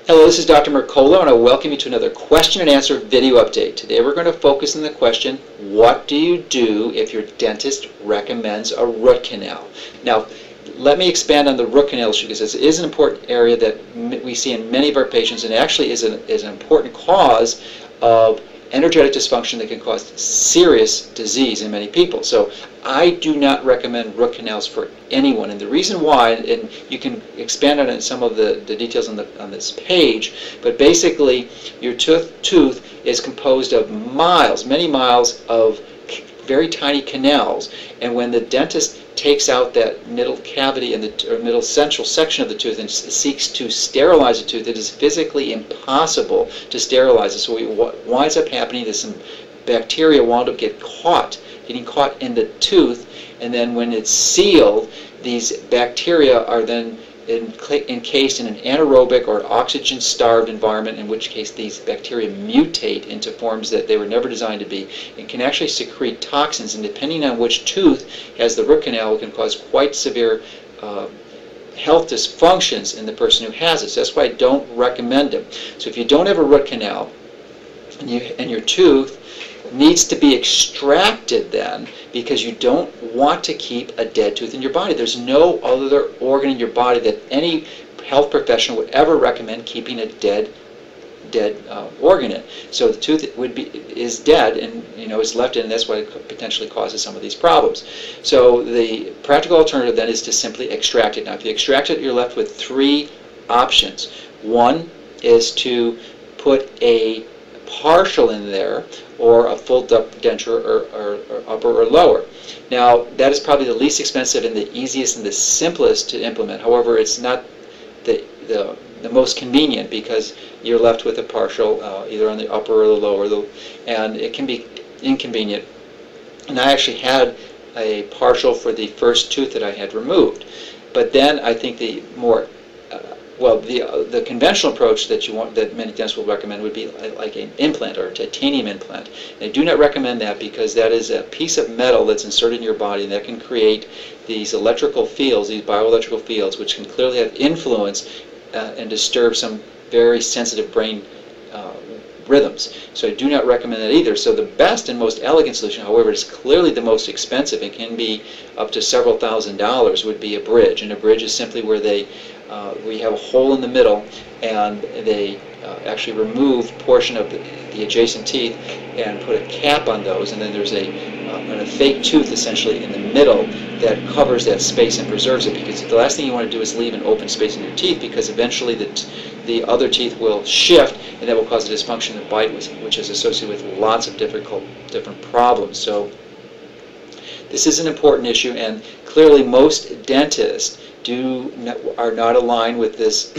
Hello, this is Dr. Mercola, and I welcome you to another question and answer video update. Today we're going to focus on the question, what do you do if your dentist recommends a root canal? Now, let me expand on the root canal issue because this is an important area that we see in many of our patients and actually is an important cause of energetic dysfunction that can cause serious disease in many people. So I do not recommend root canals for anyone, and the reason why, and you can expand on it in some of the details on this page, but basically your tooth is composed of many miles of very tiny canals, and when the dentist takes out that middle cavity and the middle central section of the tooth and seeks to sterilize the tooth, it is physically impossible to sterilize it. So what winds up happening is some bacteria wound up getting caught in the tooth, and then when it's sealed, these bacteria are then encased in an anaerobic or oxygen-starved environment, in which case these bacteria mutate into forms that they were never designed to be and can actually secrete toxins, and depending on which tooth has the root canal, it can cause quite severe health dysfunctions in the person who has it. So that's why I don't recommend them. So if you don't have a root canal and your tooth needs to be extracted then, because you don't want to keep a dead tooth in your body. There's no other organ in your body that any health professional would ever recommend keeping a dead organ in. So the tooth is dead, and is left in, and that's why it potentially causes some of these problems. So the practical alternative then is to simply extract it. Now if you extract it, you're left with three options. One is to put a partial in there, or a full denture, or upper or lower. Now that is probably the least expensive and the easiest and the simplest to implement. However, it's not the most convenient, because you're left with a partial either on the upper or the lower, and it can be inconvenient. And I actually had a partial for the first tooth that I had removed, but then I think the more the conventional approach that many dentists will recommend would be like an implant, or a titanium implant. And I do not recommend that, because that is a piece of metal that's inserted in your body, and that can create these electrical fields, these bioelectrical fields, which can clearly have influence and disturb some very sensitive brain rhythms. So I do not recommend that either. So the best and most elegant solution, however, is clearly the most expensive, it can be up to several $1,000s, would be a bridge. And a bridge is simply where we have a hole in the middle, and they actually remove a portion of the adjacent teeth and put a cap on those, and then there's a fake tooth essentially in the middle that covers that space and preserves it, because the last thing you want to do is leave an open space in your teeth, because eventually the other teeth will shift, and that will cause a dysfunction of bite, which is associated with lots of different problems. So this is an important issue, and clearly most dentists are not aligned with this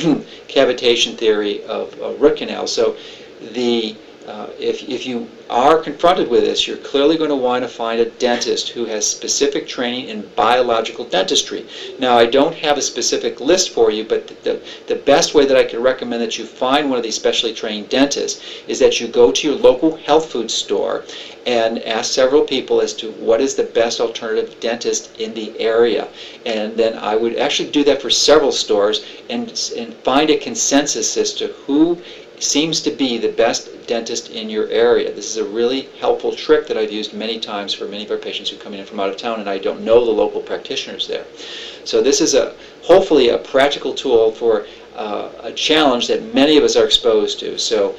cavitation theory of root canal. So if you are confronted with this, you're clearly going to want to find a dentist who has specific training in biological dentistry. Now, I don't have a specific list for you, but the best way that I can recommend that you find one of these specially trained dentists is that you go to your local health food store and ask several people as to what is the best alternative dentist in the area. And then I would actually do that for several stores and find a consensus as to who seems to be the best dentist in your area. This is a really helpful trick that I've used many times for many of our patients who come in from out of town, and I don't know the local practitioners there. So this is hopefully a practical tool for a challenge that many of us are exposed to. So